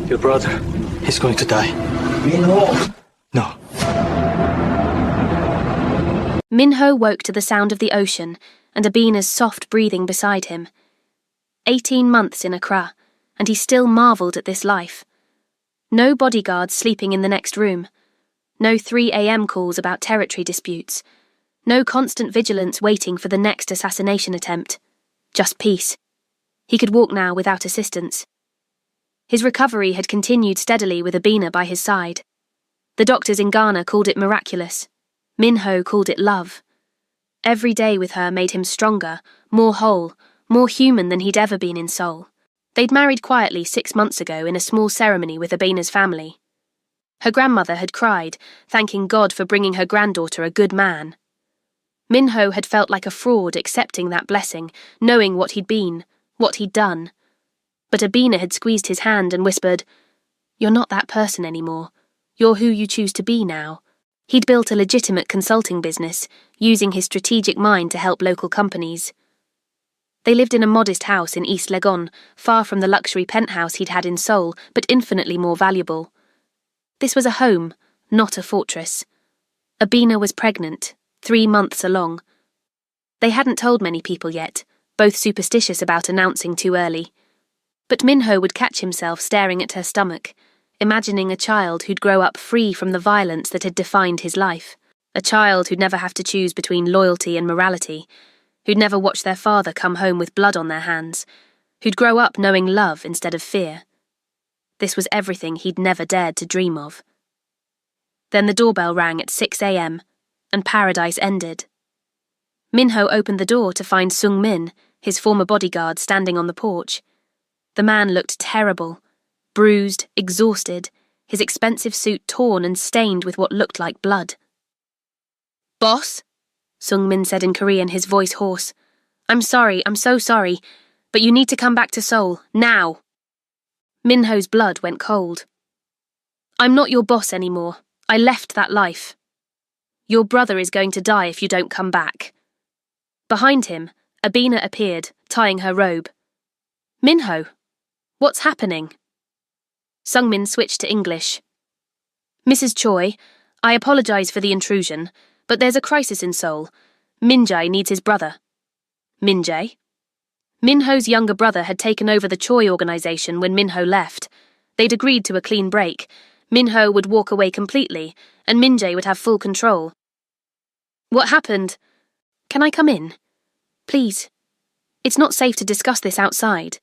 Your brother, he's going to die. Minho! No. Minho woke to the sound of the ocean and Abina's soft breathing beside him. 18 months in Accra, and he still marvelled at this life. No bodyguards sleeping in the next room. No 3 a.m. calls about territory disputes. No constant vigilance waiting for the next assassination attempt. Just peace. He could walk now without assistance. His recovery had continued steadily with Abina by his side. The doctors in Ghana called it miraculous. Minho called it love. Every day with her made him stronger, more whole, more human than he'd ever been in soul. They'd married quietly 6 months ago in a small ceremony with Abina's family. Her grandmother had cried, thanking God for bringing her granddaughter a good man. Minho had felt like a fraud accepting that blessing, knowing what he'd been, what he'd done. But Abina had squeezed his hand and whispered, "You're not that person anymore. You're who you choose to be now." He'd built a legitimate consulting business, using his strategic mind to help local companies. They lived in a modest house in East Legon, far from the luxury penthouse he'd had in Seoul, but infinitely more valuable. This was a home, not a fortress. Abina was pregnant, 3 months along. They hadn't told many people yet, both superstitious about announcing too early. But Minho would catch himself staring at her stomach, imagining a child who'd grow up free from the violence that had defined his life. A child who'd never have to choose between loyalty and morality, who'd never watch their father come home with blood on their hands, who'd grow up knowing love instead of fear. This was everything he'd never dared to dream of. Then the doorbell rang at 6 a.m, and paradise ended. Minho opened the door to find Sung Min, his former bodyguard, standing on the porch. The man looked terrible, bruised, exhausted, his expensive suit torn and stained with what looked like blood. "Boss?" Sung Min said in Korean, his voice hoarse. I'm so sorry, but you need to come back to Seoul, now." Minho's blood went cold. "I'm not your boss anymore. I left that life. Your brother is going to die if you don't come back." Behind him, Abina appeared, tying her robe. "Minho, what's happening?" Sung Min switched to English. "Mrs. Choi, I apologize for the intrusion, but there's a crisis in Seoul. Minjae needs his brother." Minjae? Minho's younger brother had taken over the Choi organization when Minho left. They'd agreed to a clean break. Minho would walk away completely, and Minjae would have full control. "What happened? Can I come in? Please. It's not safe to discuss this outside."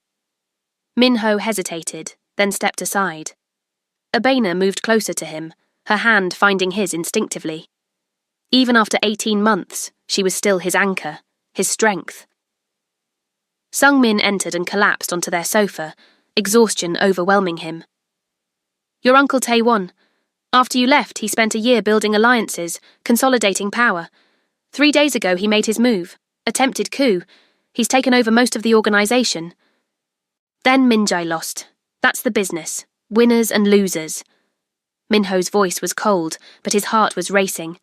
Minho hesitated, then stepped aside. Abena moved closer to him, her hand finding his instinctively. Even after 18 months, she was still his anchor, his strength. Sung Min entered and collapsed onto their sofa, exhaustion overwhelming him. "Your Uncle Taewon. After you left, he spent a year building alliances, consolidating power. 3 days ago he made his move, attempted coup. He's taken over most of the organization. Then Minjae lost. That's the business. Winners and losers." Minho's voice was cold, but his heart was racing.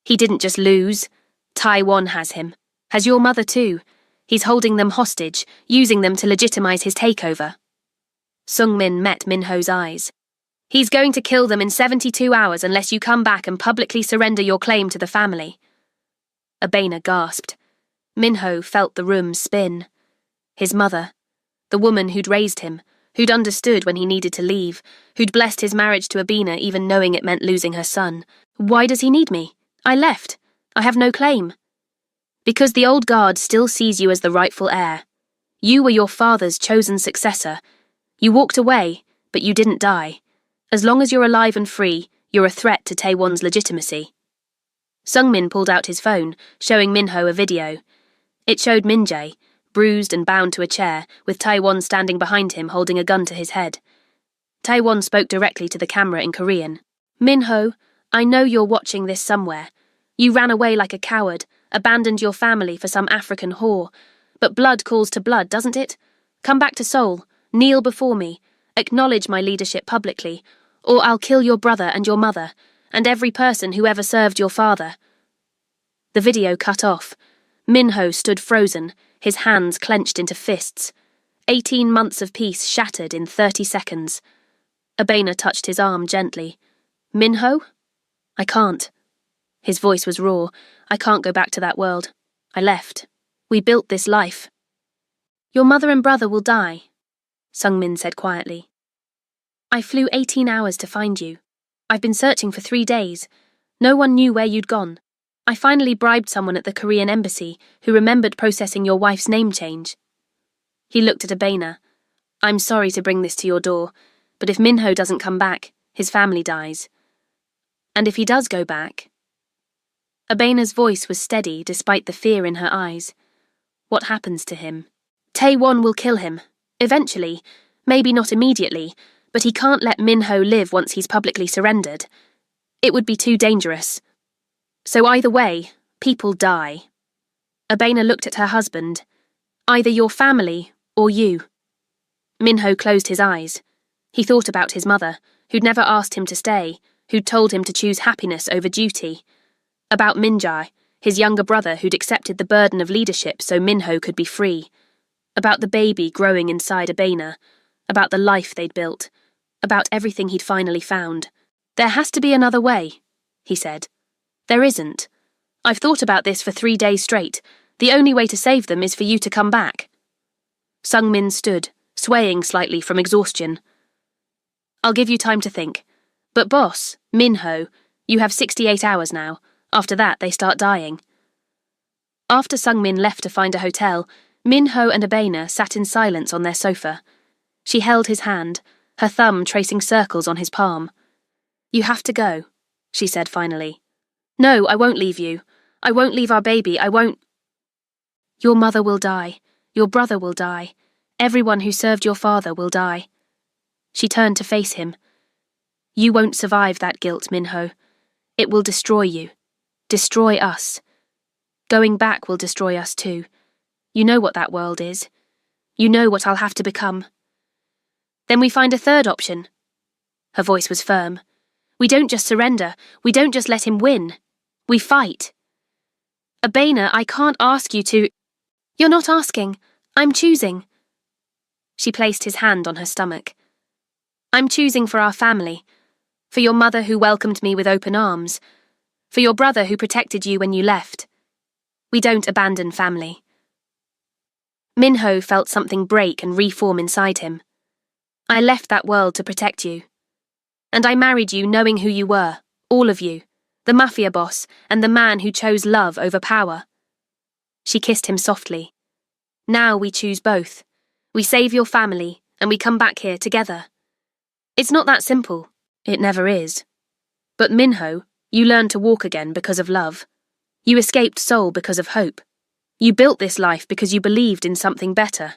"He didn't just lose. Taewon has him. Has your mother too. He's holding them hostage, using them to legitimize his takeover." Sung Min met Minho's eyes. "He's going to kill them in 72 hours unless you come back and publicly surrender your claim to the family." Abena gasped. Minho felt the room spin. His mother, the woman who'd raised him, who'd understood when he needed to leave, who'd blessed his marriage to Abena even knowing it meant losing her son. "Why does he need me? I left. I have no claim." "Because the old guard still sees you as the rightful heir. You were your father's chosen successor. You walked away, but you didn't die. As long as you're alive and free, you're a threat to Taewon's legitimacy." Sung Min pulled out his phone, showing Minho a video. It showed Minjae, bruised and bound to a chair, with Taewon standing behind him holding a gun to his head. Taewon spoke directly to the camera in Korean. "Minho, I know you're watching this somewhere. You ran away like a coward, abandoned your family for some African whore. But blood calls to blood, doesn't it? Come back to Seoul, kneel before me, acknowledge my leadership publicly, or I'll kill your brother and your mother, and every person who ever served your father." The video cut off. Minho stood frozen, his hands clenched into fists. 18 months of peace shattered in 30 seconds. Abena touched his arm gently. Minho? I can't. His voice was raw. I can't go back to that world. I left. We built this life. Your mother and brother will die, Sungmin said quietly. I flew 18 hours to find you. I've been searching for 3 days. No one knew where you'd gone. I finally bribed someone at the Korean embassy who remembered processing your wife's name change. He looked at Abena. I'm sorry to bring this to your door, but if Minho doesn't come back, his family dies. And if he does go back... Abena's voice was steady despite the fear in her eyes. What happens to him? Taewon will kill him. Eventually. Maybe not immediately, but he can't let Minho live once he's publicly surrendered. It would be too dangerous. So either way, people die. Abena looked at her husband. Either your family or you. Minho closed his eyes. He thought about his mother, who'd never asked him to stay, who'd told him to choose happiness over duty. About Minjae, his younger brother who'd accepted the burden of leadership so Minho could be free. About the baby growing inside Abena. About the life they'd built. About everything he'd finally found. There has to be another way, he said. There isn't. I've thought about this for 3 days straight. The only way to save them is for you to come back. Sungmin stood, swaying slightly from exhaustion. I'll give you time to think. But boss, Minho, you have 68 hours now. After that, they start dying. After Sungmin left to find a hotel, Minho and Abena sat in silence on their sofa. She held his hand, her thumb tracing circles on his palm. You have to go, she said finally. No, I won't leave you. I won't leave our baby, I won't... Your mother will die. Your brother will die. Everyone who served your father will die. She turned to face him. You won't survive that guilt, Minho. It will destroy you. Destroy us. Going back will destroy us too. You know what that world is. You know what I'll have to become. Then we find a third option. Her voice was firm. We don't just surrender. We don't just let him win. We fight. Abena, I can't ask you to... You're not asking. I'm choosing. She placed his hand on her stomach. I'm choosing for our family. For your mother who welcomed me with open arms. For your brother who protected you when you left. We don't abandon family. Minho felt something break and reform inside him. I left that world to protect you. And I married you knowing who you were, all of you, the Mafia boss and the man who chose love over power. She kissed him softly. Now we choose both. We save your family and we come back here together. It's not that simple. It never is. But Minho, you learned to walk again because of love. You escaped Seoul because of hope. You built this life because you believed in something better.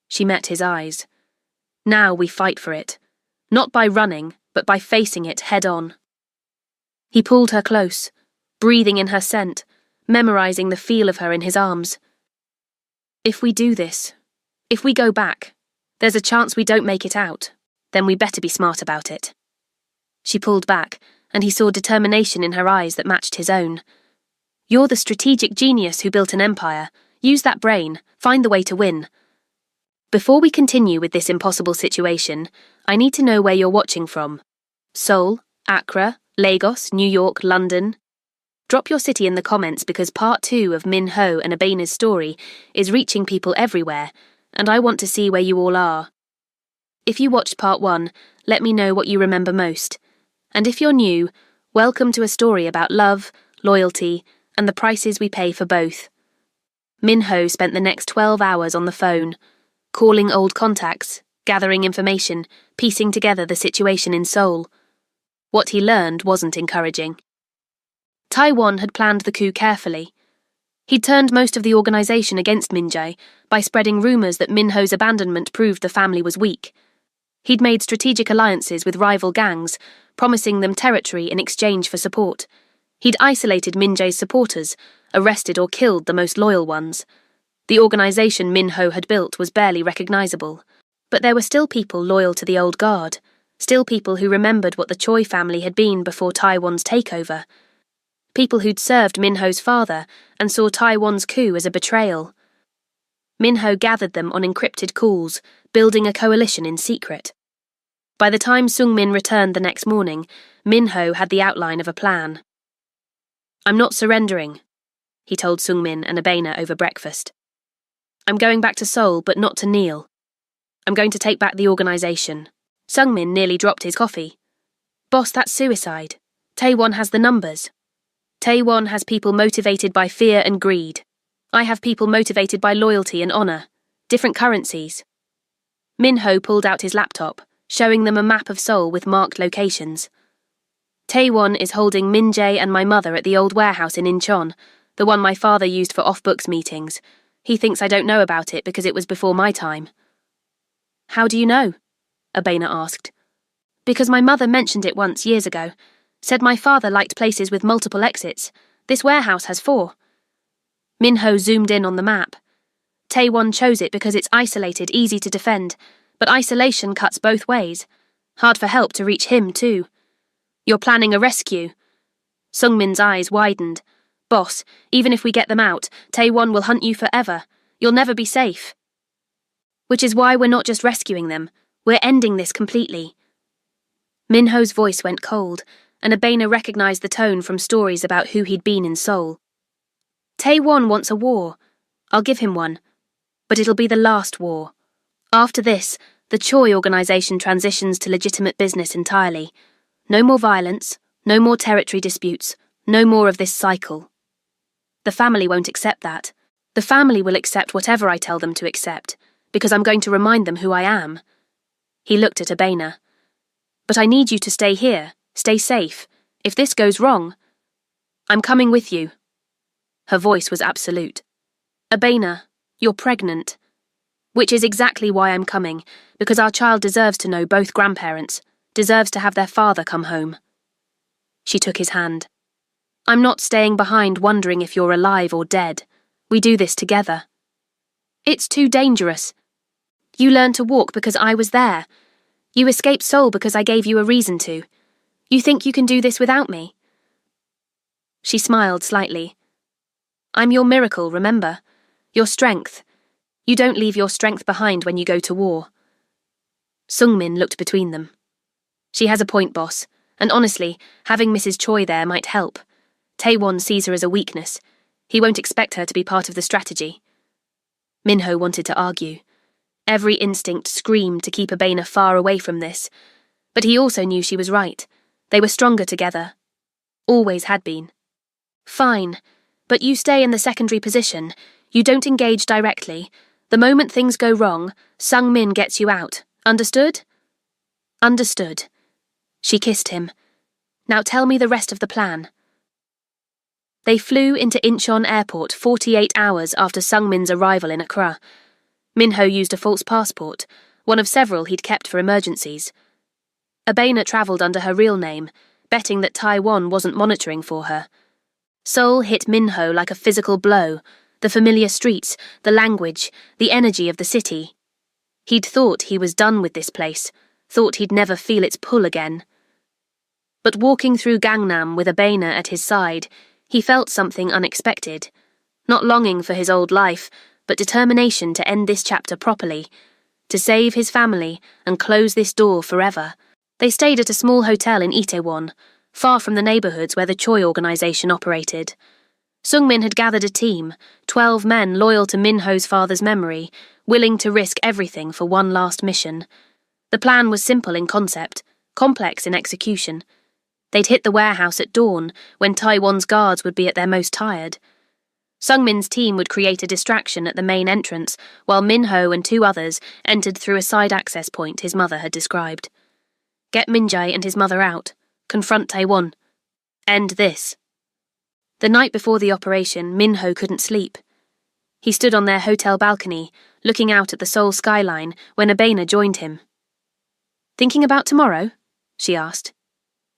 She met his eyes. Now we fight for it. Not by running, but by facing it head on. He pulled her close, breathing in her scent, memorizing the feel of her in his arms. If we do this, if we go back, there's a chance we don't make it out. Then we better be smart about it. She pulled back, and he saw determination in her eyes that matched his own. You're the strategic genius who built an empire. Use that brain. Find the way to win. Before we continue with this impossible situation, I need to know where you're watching from. Seoul, Accra, Lagos, New York, London. Drop your city in the comments because part 2 of Minho and Abena's story is reaching people everywhere, and I want to see where you all are. If you watched part 1, let me know what you remember most. And if you're new, welcome to a story about love, loyalty, and the prices we pay for both. Minho spent the next 12 hours on the phone, calling old contacts, gathering information, piecing together the situation in Seoul. What he learned wasn't encouraging. Taewon had planned the coup carefully. He'd turned most of the organisation against Minjae by spreading rumours that Minho's abandonment proved the family was weak. He'd made strategic alliances with rival gangs, promising them territory in exchange for support. He'd isolated Minjae's supporters, arrested or killed the most loyal ones. The organisation Minho had built was barely recognisable. But there were still people loyal to the old guard, still people who remembered what the Choi family had been before Taewon's takeover. People who'd served Minho's father and saw Taewon's coup as a betrayal. Minho gathered them on encrypted calls, building a coalition in secret. By the time Sungmin returned the next morning, Minho had the outline of a plan. "I'm not surrendering," he told Sungmin and Abena over breakfast. "I'm going back to Seoul, but not to kneel. I'm going to take back the organisation." Sungmin nearly dropped his coffee. "Boss, that's suicide. Taewon has the numbers. Taewon has people motivated by fear and greed. I have people motivated by loyalty and honour. Different currencies." Minho pulled out his laptop, showing them a map of Seoul with marked locations. "Taewon is holding Min-jae and my mother at the old warehouse in Incheon, the one my father used for off-books meetings. He thinks I don't know about it because it was before my time." "How do you know?" Abena asked. "Because my mother mentioned it once years ago. Said my father liked places with multiple exits. This warehouse has 4. Minho zoomed in on the map. Taewon chose it because it's isolated, easy to defend, but isolation cuts both ways. Hard for help to reach him, too. You're planning a rescue." Sungmin's eyes widened. "Boss, even if we get them out, Taewon will hunt you forever. You'll never be safe." "Which is why we're not just rescuing them. We're ending this completely." Minho's voice went cold, and Abena recognised the tone from stories about who he'd been in Seoul. "Taewon wants a war. I'll give him one. But it'll be the last war. After this, the Choi organisation transitions to legitimate business entirely. No more violence, no more territory disputes, no more of this cycle. The family won't accept that. The family will accept whatever I tell them to accept, because I'm going to remind them who I am." He looked at Abena. "But I need you to stay here, stay safe. If this goes wrong..." "I'm coming with you." Her voice was absolute. "Abena, you're pregnant. Which is exactly why I'm coming, because our child deserves to know both grandparents, deserves to have their father come home." She took his hand. "I'm not staying behind wondering if you're alive or dead. We do this together." "It's too dangerous. You learned to walk because I was there. You escaped Seoul because I gave you a reason to. You think you can do this without me?" She smiled slightly. "I'm your miracle, remember? Your strength. You don't leave your strength behind when you go to war." Sungmin looked between them. "She has a point, boss, and honestly, having Mrs. Choi there might help. Taewon sees her as a weakness. He won't expect her to be part of the strategy." Minho wanted to argue. Every instinct screamed to keep Abena far away from this, but he also knew she was right. They were stronger together. Always had been. "Fine, but you stay in the secondary position. You don't engage directly. The moment things go wrong, Sungmin gets you out. Understood?" "Understood." She kissed him. "Now tell me the rest of the plan." They flew into Incheon Airport 48 hours after Sungmin's arrival in Accra. Minho used a false passport, one of several he'd kept for emergencies. Abena travelled under her real name, betting that Taewon wasn't monitoring for her. Seoul hit Minho like a physical blow, the familiar streets, the language, the energy of the city. He'd thought he was done with this place, thought he'd never feel its pull again. But walking through Gangnam with Abena at his side, he felt something unexpected. Not longing for his old life, but determination to end this chapter properly, to save his family and close this door forever. They stayed at a small hotel in Itaewon, far from the neighbourhoods where the Choi organisation operated. Sungmin had gathered a team, 12 men loyal to Minho's father's memory, willing to risk everything for one last mission. The plan was simple in concept, complex in execution. They'd hit the warehouse at dawn, when Taewon's guards would be at their most tired. Sungmin's team would create a distraction at the main entrance, while Minho and 2 others entered through a side access point his mother had described. Get Min-jae and his mother out. Confront Taewon. End this. The night before the operation, Minho couldn't sleep. He stood on their hotel balcony, looking out at the Seoul skyline, when Abena joined him. "Thinking about tomorrow?" she asked.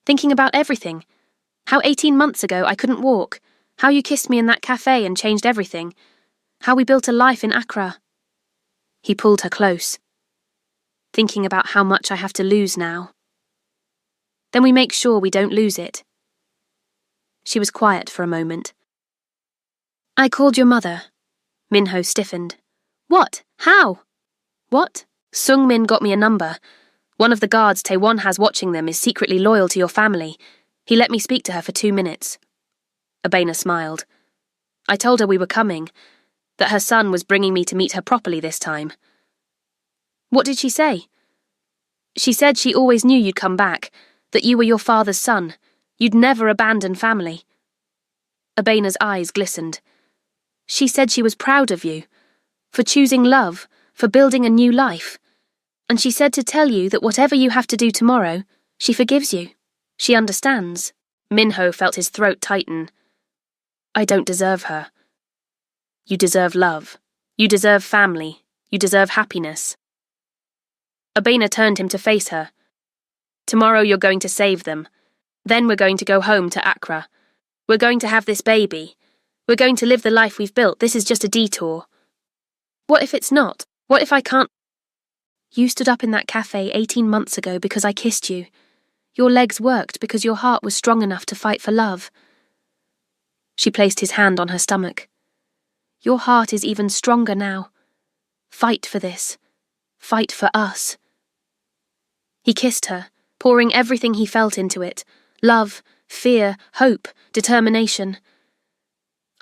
"Thinking about everything. How 18 months ago I couldn't walk. How you kissed me in that cafe and changed everything. How we built a life in Accra." He pulled her close. "Thinking about how much I have to lose now." "Then we make sure we don't lose it." She was quiet for a moment. "I called your mother." Minho stiffened. What? How? What? Sung-min got me a number. One of the guards Taewon has watching them is secretly loyal to your family. He let me speak to her for 2 minutes. Abena smiled. I told her we were coming, that her son was bringing me to meet her properly this time. What did she say? She said she always knew you'd come back, that you were your father's son. You'd never abandon family. Abena's eyes glistened. She said she was proud of you, for choosing love, for building a new life. And she said to tell you that whatever you have to do tomorrow, she forgives you. She understands. Minho felt his throat tighten. I don't deserve her. You deserve love. You deserve family. You deserve happiness. Abena turned him to face her. Tomorrow you're going to save them. Then we're going to go home to Accra. We're going to have this baby. We're going to live the life we've built. This is just a detour. What if it's not? What if I can't? You stood up in that cafe 18 months ago because I kissed you. Your legs worked because your heart was strong enough to fight for love. She placed his hand on her stomach. Your heart is even stronger now. Fight for this. Fight for us. He kissed her, pouring everything he felt into it. Love, fear, hope, determination.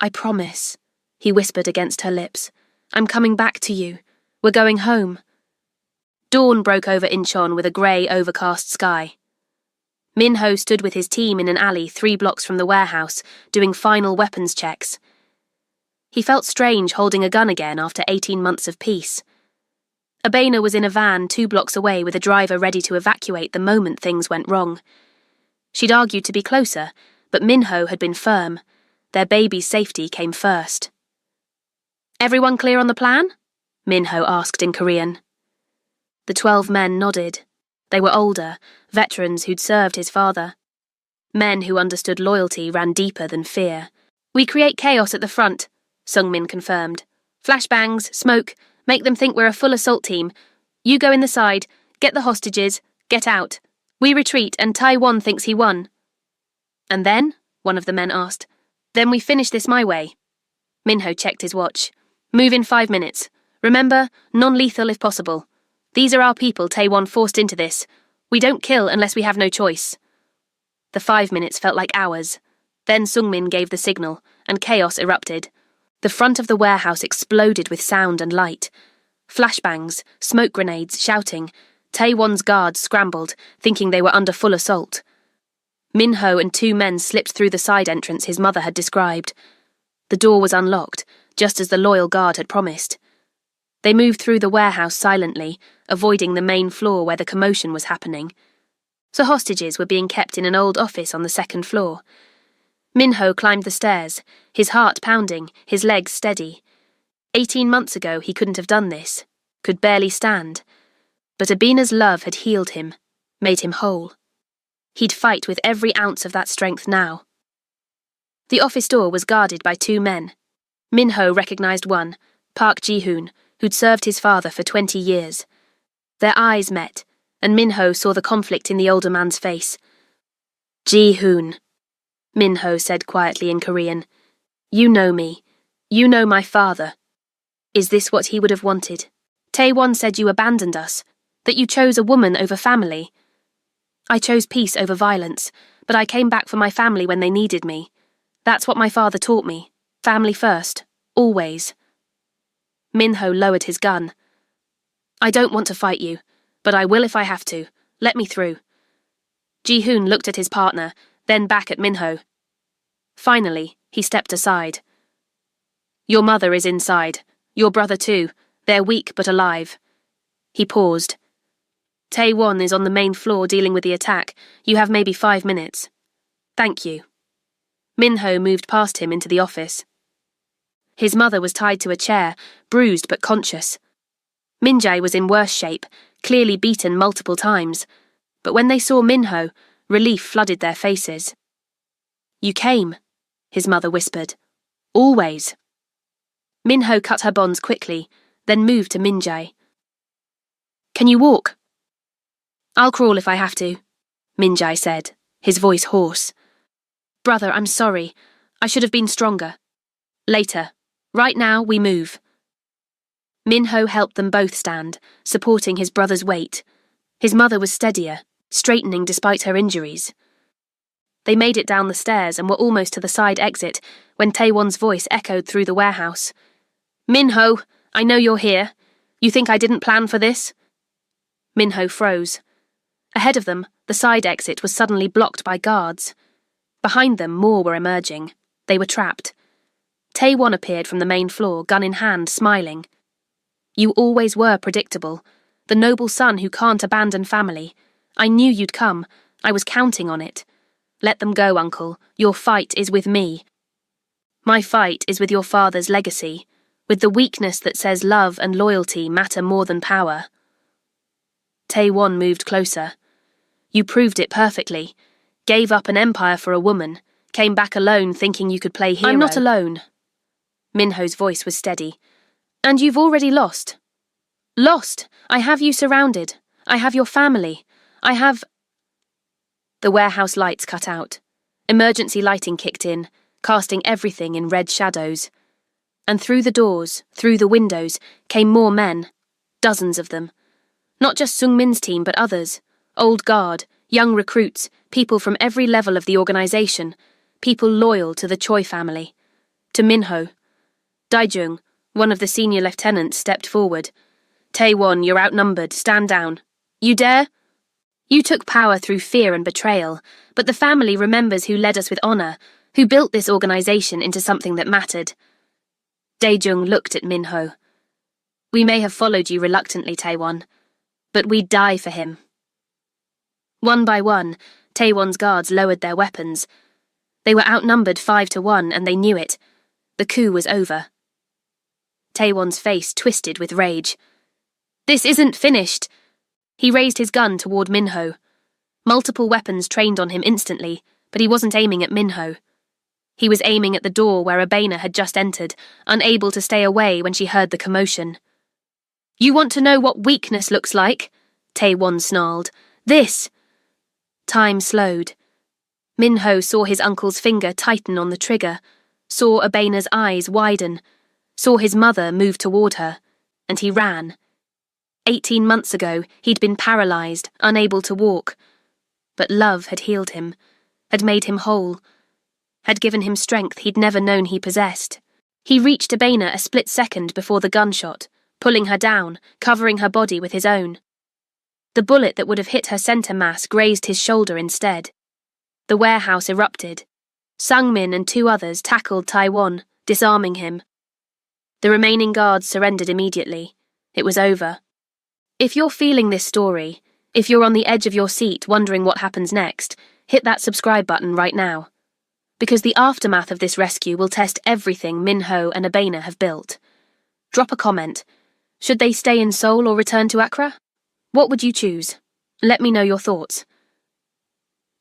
I promise, he whispered against her lips. I'm coming back to you. We're going home. Dawn broke over Incheon with a grey, overcast sky. Minho stood with his team in an alley 3 blocks from the warehouse, doing final weapons checks. He felt strange holding a gun again after 18 months of peace. Abena was in a van 2 blocks away with a driver ready to evacuate the moment things went wrong. She'd argued to be closer, but Minho had been firm. Their baby's safety came first. Everyone clear on the plan? Minho asked in Korean. The 12 men nodded. They were older, veterans who'd served his father. Men who understood loyalty ran deeper than fear. We create chaos at the front, Sung-min confirmed. Flashbangs, smoke, make them think we're a full assault team. You go in the side, get the hostages, get out. We retreat and Taewon thinks he won. And then? One of the men asked. Then we finish this my way. Minho checked his watch. Move in 5 minutes. Remember, non-lethal if possible. These are our people Taewon forced into this. We don't kill unless we have no choice. The 5 minutes felt like hours. Then Sung-min gave the signal, and chaos erupted. The front of the warehouse exploded with sound and light. Flashbangs, smoke grenades, shouting. Taewon's guards scrambled, thinking they were under full assault. Minho and 2 men slipped through the side entrance his mother had described. The door was unlocked, just as the loyal guard had promised. They moved through the warehouse silently, avoiding the main floor where the commotion was happening. The hostages were being kept in an old office on the 2nd floor. Minho climbed the stairs, his heart pounding, his legs steady. 18 months ago he couldn't have done this, could barely stand. But Abena's love had healed him, made him whole. He'd fight with every ounce of that strength now. The office door was guarded by 2 men. Minho recognized one, Park Ji-hoon, who'd served his father for 20 years. Their eyes met, and Minho saw the conflict in the older man's face. Ji-hoon, Minho said quietly in Korean. You know me. You know my father. Is this what he would have wanted? Taewon said you abandoned us, that you chose a woman over family. I chose peace over violence, but I came back for my family when they needed me. That's what my father taught me. Family first, always. Minho lowered his gun. I don't want to fight you, but I will if I have to. Let me through. Ji-hoon looked at his partner, then back at Minho. Finally, he stepped aside. Your mother is inside. Your brother too. They're weak but alive. He paused. Taewon is on the main floor dealing with the attack. You have maybe 5 minutes. Thank you. Minho moved past him into the office. His mother was tied to a chair, bruised but conscious. Minjae was in worse shape, clearly beaten multiple times. But when they saw Minho, relief flooded their faces. You came, his mother whispered. Always. Minho cut her bonds quickly, then moved to Minjae. Can you walk? I'll crawl if I have to, Minjae said, his voice hoarse. Brother, I'm sorry. I should have been stronger. Later. Right now, we move. Minho helped them both stand, supporting his brother's weight. His mother was steadier, straightening despite her injuries. They made it down the stairs and were almost to the side exit when Taewon's voice echoed through the warehouse. "Minho, I know you're here. You think I didn't plan for this?" Minho froze. Ahead of them, the side exit was suddenly blocked by guards. Behind them, more were emerging. They were trapped. Taewon appeared from the main floor, gun in hand, smiling. "You always were predictable. The noble son who can't abandon family. I knew you'd come. I was counting on it. Let them go, Uncle. Your fight is with me. My fight is with your father's legacy, with the weakness that says love and loyalty matter more than power." Taewon moved closer. "You proved it perfectly. Gave up an empire for a woman. Came back alone thinking you could play hero." "I'm not alone." Minho's voice was steady. "And you've already lost." "Lost? I have you surrounded. I have your family. I have—" The warehouse lights cut out. Emergency lighting kicked in, casting everything in red shadows. And through the doors, through the windows, came more men. Dozens of them. Not just Sungmin's team, but others. Old guard, young recruits, people from every level of the organization. People loyal to the Choi family. To Minho. Daijung, one of the senior lieutenants, stepped forward. "Taewon, you're outnumbered. Stand down. You dare? You took power through fear and betrayal, but the family remembers who led us with honor, who built this organization into something that mattered." Daejung looked at Minho. "We may have followed you reluctantly, Taewon, but we'd die for him." One by one, Taewon's guards lowered their weapons. They were outnumbered 5-1, and they knew it. The coup was over. Taewon's face twisted with rage. "This isn't finished." He raised his gun toward Minho. Multiple weapons trained on him instantly, but he wasn't aiming at Minho. He was aiming at the door where Abena had just entered, unable to stay away when she heard the commotion. "You want to know what weakness looks like?" Taewon snarled. "This!" Time slowed. Minho saw his uncle's finger tighten on the trigger, saw Abena's eyes widen, saw his mother move toward her, and he ran. 18 months ago, he'd been paralyzed, unable to walk. But love had healed him, had made him whole, had given him strength he'd never known he possessed. He reached Abena a split second before the gunshot, pulling her down, covering her body with his own. The bullet that would have hit her center mass grazed his shoulder instead. The warehouse erupted. Sungmin and 2 others tackled Taewon, disarming him. The remaining guards surrendered immediately. It was over. If you're feeling this story, if you're on the edge of your seat wondering what happens next, hit that subscribe button right now. Because the aftermath of this rescue will test everything Minho and Abena have built. Drop a comment. Should they stay in Seoul or return to Accra? What would you choose? Let me know your thoughts.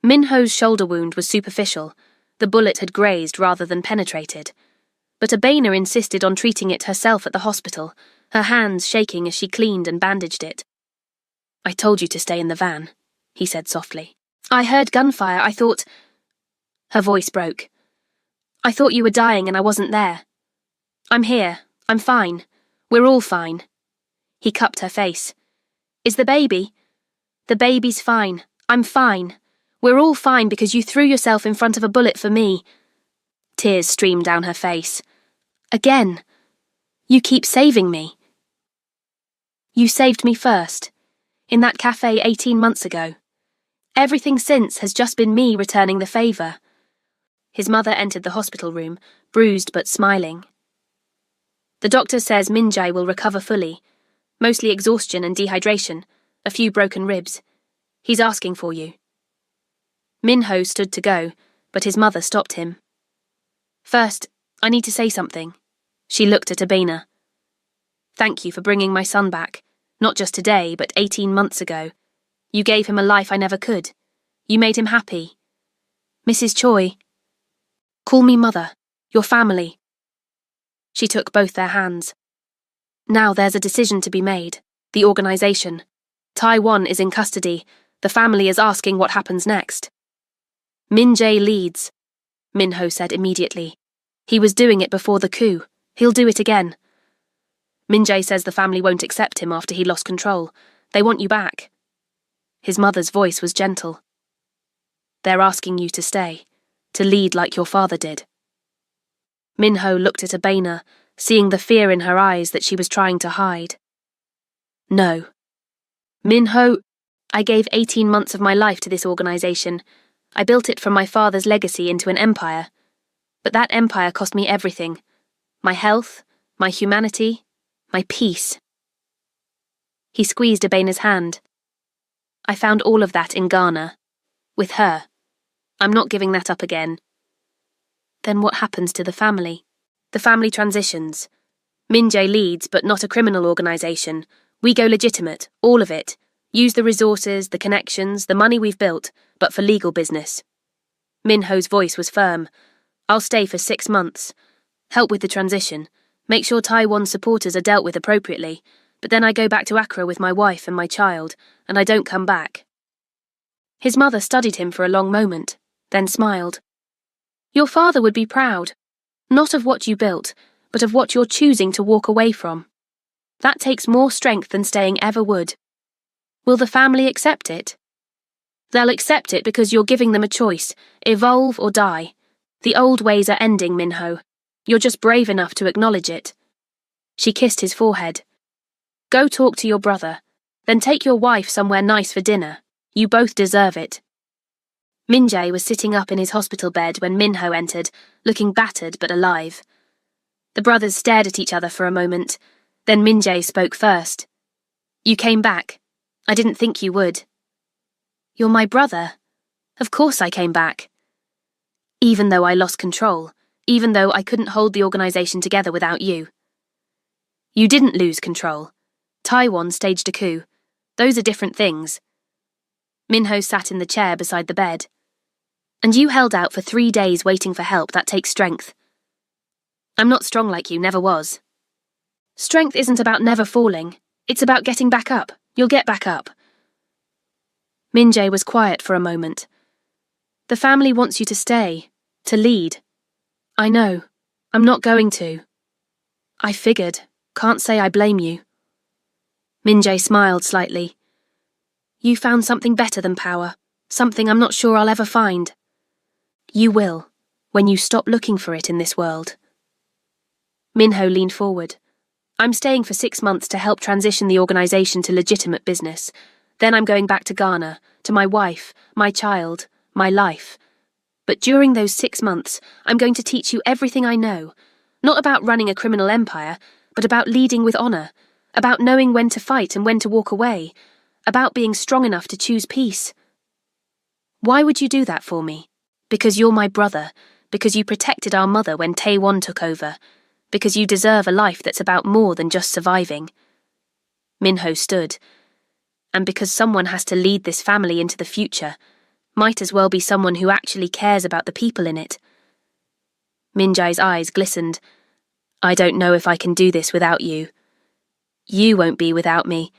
Minho's shoulder wound was superficial. The bullet had grazed rather than penetrated. But Abena insisted on treating it herself at the hospital, her hands shaking as she cleaned and bandaged it. "I told you to stay in the van," he said softly. "I heard gunfire, I thought—" Her voice broke. "I thought you were dying and I wasn't there. I'm here. I'm fine. We're all fine." He cupped her face. "Is the baby?" "The baby's fine. I'm fine. We're all fine because you threw yourself in front of a bullet for me." Tears streamed down her face. "Again. You keep saving me." "You saved me first, in that cafe 18 months ago. Everything since has just been me returning the favour." His mother entered the hospital room, bruised but smiling. "The doctor says Minjae will recover fully, mostly exhaustion and dehydration, a few broken ribs. He's asking for you." Minho stood to go, but his mother stopped him. "First, I need to say something." She looked at Abena. "Thank you for bringing my son back, not just today, but 18 months ago. You gave him a life I never could. You made him happy. Mrs. Choi." "Call me Mother, your family." She took both their hands. "Now there's a decision to be made. The organization. Taewon is in custody. The family is asking what happens next." "Minjae leads," Minho said immediately. "He was doing it before the coup. He'll do it again." Min-jae says the family won't accept him after he lost control. They want you back. His mother's voice was gentle. They're asking you to stay, to lead like your father did. Min-ho looked at Abena, seeing the fear in her eyes that she was trying to hide. No. Min-ho, I gave 18 months of my life to this organization. I built it from my father's legacy into an empire. But that empire cost me everything. My health, my humanity, my peace. He squeezed Abena's hand. I found all of that in Ghana. With her. I'm not giving that up again. Then what happens to the family? The family transitions. Min-jae leads, but not a criminal organization. We go legitimate, all of it. Use the resources, the connections, the money we've built, but for legal business. Min-ho's voice was firm. I'll stay for 6 months. Help with the transition. Make sure Taiwan's supporters are dealt with appropriately. But then I go back to Accra with my wife and my child, and I don't come back. His mother studied him for a long moment, then smiled. Your father would be proud. Not of what you built, but of what you're choosing to walk away from. That takes more strength than staying ever would. Will the family accept it? They'll accept it because you're giving them a choice, evolve or die. The old ways are ending, Min-ho. You're just brave enough to acknowledge it. She kissed his forehead. Go talk to your brother, then take your wife somewhere nice for dinner. You both deserve it. Min-jae was sitting up in his hospital bed when Min-ho entered, looking battered but alive. The brothers stared at each other for a moment, then Min-jae spoke first. You came back. I didn't think you would. You're my brother. Of course I came back. Even though I lost control, even though I couldn't hold the organization together without you. You didn't lose control. Taiwan staged a coup. Those are different things. Min-ho sat in the chair beside the bed. And you held out for 3 days waiting for help. That takes strength. I'm not strong like you, never was. Strength isn't about never falling. It's about getting back up. You'll get back up. Min-jae was quiet for a moment. The family wants you to stay, to lead. I know. I'm not going to. I figured. Can't say I blame you. Min-jae smiled slightly. You found something better than power, something I'm not sure I'll ever find. You will, when you stop looking for it in this world. Min-ho leaned forward. I'm staying for 6 months to help transition the organization to legitimate business. Then I'm going back to Ghana, to my wife, my child, my life. But during those 6 months, I'm going to teach you everything I know. Not about running a criminal empire, but about leading with honor, about knowing when to fight and when to walk away, about being strong enough to choose peace. Why would you do that for me? Because you're my brother, because you protected our mother when Taewon took over, because you deserve a life that's about more than just surviving. Min-ho stood. And because someone has to lead this family into the future, might as well be someone who actually cares about the people in it. Min-jae's eyes glistened. I don't know if I can do this without you. You won't be without me.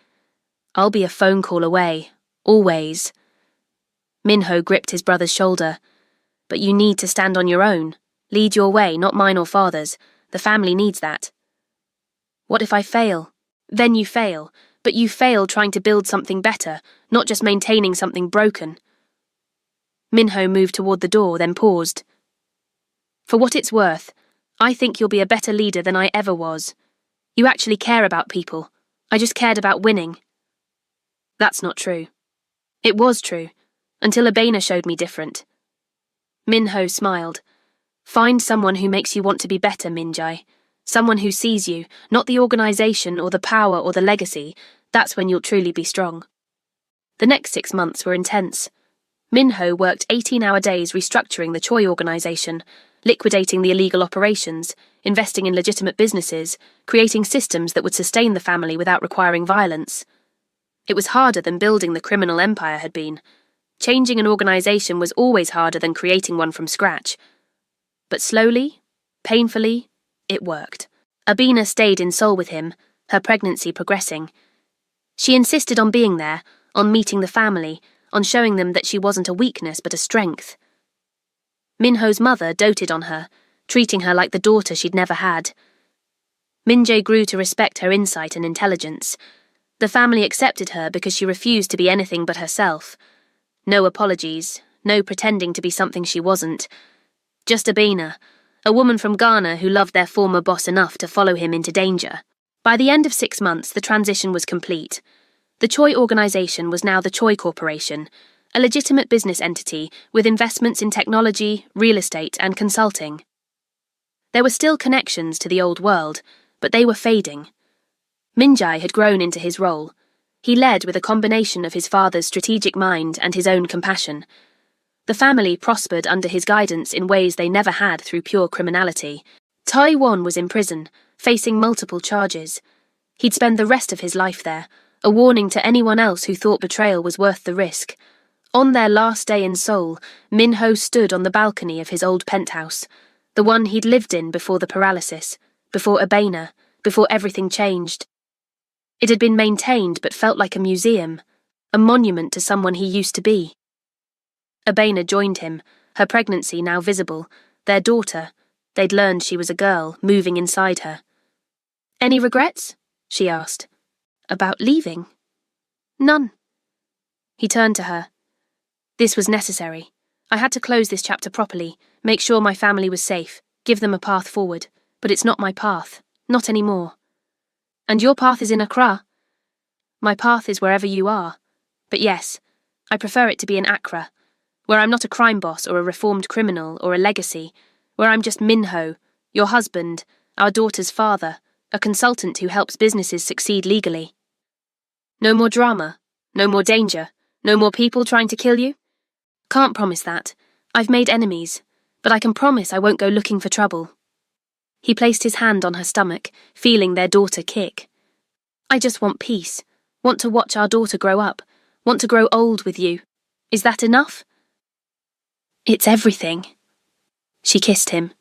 I'll be a phone call away, always. Min-ho gripped his brother's shoulder. But you need to stand on your own. Lead your way, not mine or father's. The family needs that. What if I fail? Then you fail, but you fail trying to build something better, not just maintaining something broken. Min-ho moved toward the door, then paused. For what it's worth, I think you'll be a better leader than I ever was. You actually care about people. I just cared about winning. That's not true. It was true, until Abena showed me different. Min-ho smiled. Find someone who makes you want to be better, Min-jae. Someone who sees you, not the organization or the power or the legacy. That's when you'll truly be strong. The next 6 months were intense. Min-ho worked 18-hour days restructuring the Choi organization, liquidating the illegal operations, investing in legitimate businesses, creating systems that would sustain the family without requiring violence. It was harder than building the criminal empire had been. Changing an organization was always harder than creating one from scratch. But slowly, painfully, it worked. Abena stayed in Seoul with him, her pregnancy progressing. She insisted on being there, on meeting the family, on showing them that she wasn't a weakness but a strength. Min-ho's mother doted on her, treating her like the daughter she'd never had. Min-jae grew to respect her insight and intelligence. The family accepted her because she refused to be anything but herself. No apologies, no pretending to be something she wasn't. Just Abina, a woman from Ghana who loved their former boss enough to follow him into danger. By the end of 6 months, the transition was complete. The Choi organisation was now the Choi Corporation, a legitimate business entity with investments in technology, real estate and consulting. There were still connections to the old world, but they were fading. Min-jae had grown into his role. He led with a combination of his father's strategic mind and his own compassion. The family prospered under his guidance in ways they never had through pure criminality. Tae-won was in prison, facing multiple charges. He'd spend the rest of his life there, a warning to anyone else who thought betrayal was worth the risk. On their last day in Seoul, Min-ho stood on the balcony of his old penthouse, the one he'd lived in before the paralysis, before Abena, before everything changed. It had been maintained but felt like a museum, a monument to someone he used to be. Abena joined him, her pregnancy now visible, their daughter. They'd learned she was a girl, moving inside her. "Any regrets?" she asked. "About leaving?" "None." He turned to her. "This was necessary. I had to close this chapter properly, make sure my family was safe, give them a path forward. But it's not my path. Not anymore." "And your path is in Accra?" "My path is wherever you are. But yes, I prefer it to be in Accra, where I'm not a crime boss or a reformed criminal or a legacy, where I'm just Min-ho, your husband, our daughter's father, a consultant who helps businesses succeed legally." "No more drama? No more danger? No more people trying to kill you?" "Can't promise that. I've made enemies, but I can promise I won't go looking for trouble." He placed his hand on her stomach, feeling their daughter kick. "I just want peace, want to watch our daughter grow up, want to grow old with you. Is that enough?" "It's everything." She kissed him.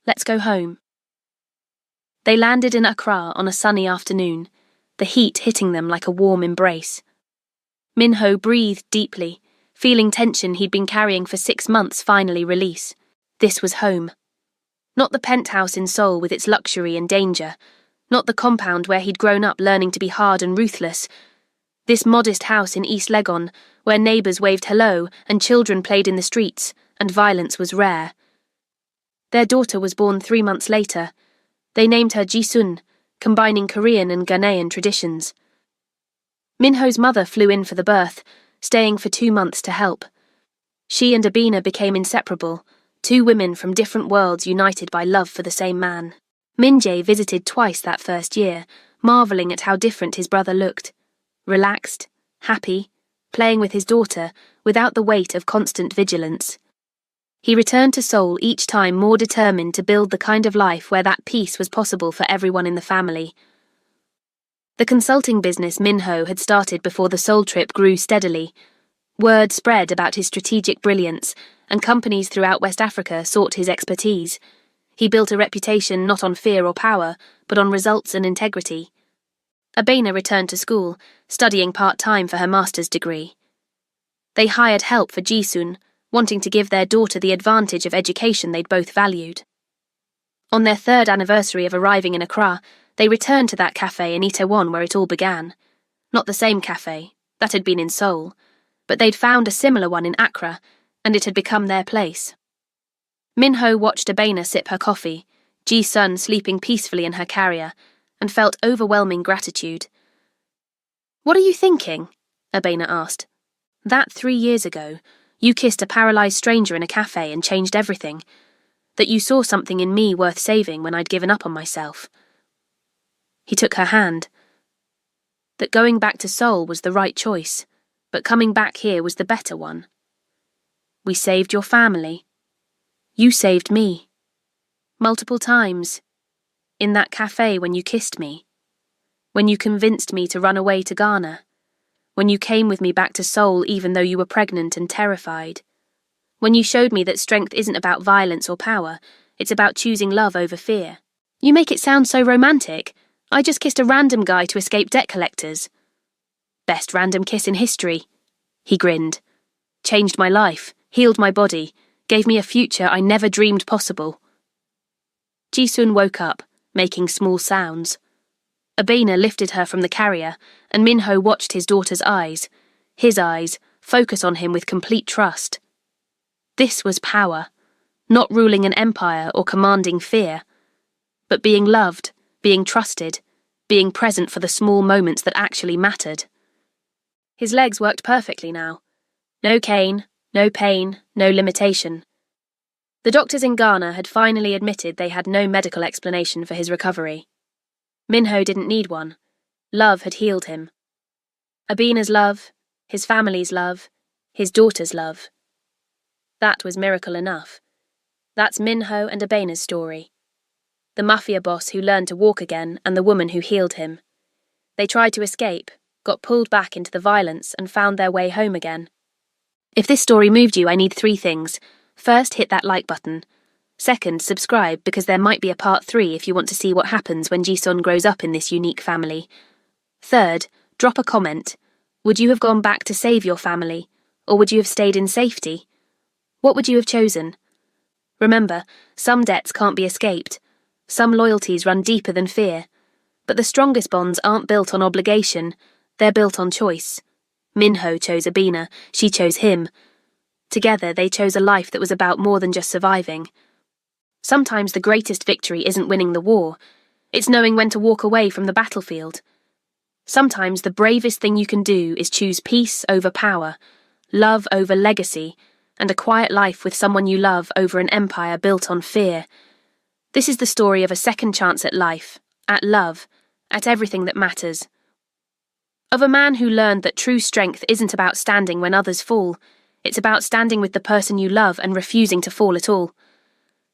"Let's go home." They landed in Accra on a sunny afternoon, the heat hitting them like a warm embrace. Min-ho breathed deeply, feeling tension he'd been carrying for 6 months finally release. This was home. Not the penthouse in Seoul with its luxury and danger, not the compound where he'd grown up learning to be hard and ruthless. This modest house in East Legon, where neighbours waved hello and children played in the streets, and violence was rare. Their daughter was born 3 months later. They named her Ji-sun, combining Korean and Ghanaian traditions. Min-ho's mother flew in for the birth, staying for 2 months to help. She and Abina became inseparable, 2 women from different worlds united by love for the same man. Min-jae visited twice that first year, marvelling at how different his brother looked. Relaxed, happy, playing with his daughter, without the weight of constant vigilance. He returned to Seoul each time more determined to build the kind of life where that peace was possible for everyone in the family. The consulting business Min-ho had started before the Seoul trip grew steadily. Word spread about his strategic brilliance, and companies throughout West Africa sought his expertise. He built a reputation not on fear or power, but on results and integrity. Abena returned to school, studying part-time for her master's degree. They hired help for Ji-sun, wanting to give their daughter the advantage of education they'd both valued. On their 3rd anniversary of arriving in Accra, they returned to that cafe in Itaewon where it all began. Not the same cafe, that had been in Seoul, but they'd found a similar one in Accra, and it had become their place. Min-ho watched Abena sip her coffee, Ji-sun sleeping peacefully in her carrier, and felt overwhelming gratitude. "What are you thinking?" Abena asked. "That 3 years ago, you kissed a paralyzed stranger in a cafe and changed everything. That you saw something in me worth saving when I'd given up on myself." He took her hand. That going back to Seoul was the right choice, but coming back here was the better one. "We saved your family. You saved me. Multiple times. In that cafe when you kissed me. When you convinced me to run away to Ghana. When you came with me back to Seoul even though you were pregnant and terrified. When you showed me that strength isn't about violence or power, it's about choosing love over fear. You make it sound so romantic. I just kissed a random guy to escape debt collectors." "Best random kiss in history," he grinned. "Changed my life, healed my body, gave me a future I never dreamed possible." Ji-sun woke up, making small sounds. Abena lifted her from the carrier, and Minho watched his daughter's eyes, his eyes, focus on him with complete trust. This was power, not ruling an empire or commanding fear, but being loved, being trusted, being present for the small moments that actually mattered. His legs worked perfectly now. No cane, no pain, no limitation. The doctors in Ghana had finally admitted they had no medical explanation for his recovery. Minho didn't need one. Love had healed him. Abena's love, his family's love, his daughter's love. That was miracle enough. That's Minho and Abena's story. The Mafia boss who learned to walk again and the woman who healed him. They tried to escape, got pulled back into the violence and found their way home again. If this story moved you, I need 3 things. First, hit that like button. Second, subscribe because there might be a part 3 if you want to see what happens when Jisun grows up in this unique family. Third, drop a comment. Would you have gone back to save your family, or would you have stayed in safety? What would you have chosen? Remember, some debts can't be escaped. Some loyalties run deeper than fear. But the strongest bonds aren't built on obligation, they're built on choice. Minho chose Abena, she chose him. Together they chose a life that was about more than just surviving. Sometimes the greatest victory isn't winning the war, it's knowing when to walk away from the battlefield. Sometimes the bravest thing you can do is choose peace over power, love over legacy, and a quiet life with someone you love over an empire built on fear. This is the story of a second chance at life, at love, at everything that matters. Of a man who learned that true strength isn't about standing when others fall, it's about standing with the person you love and refusing to fall at all.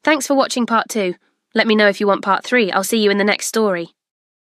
Thanks for watching part 2. Let me know if you want part 3. I'll see you in the next story.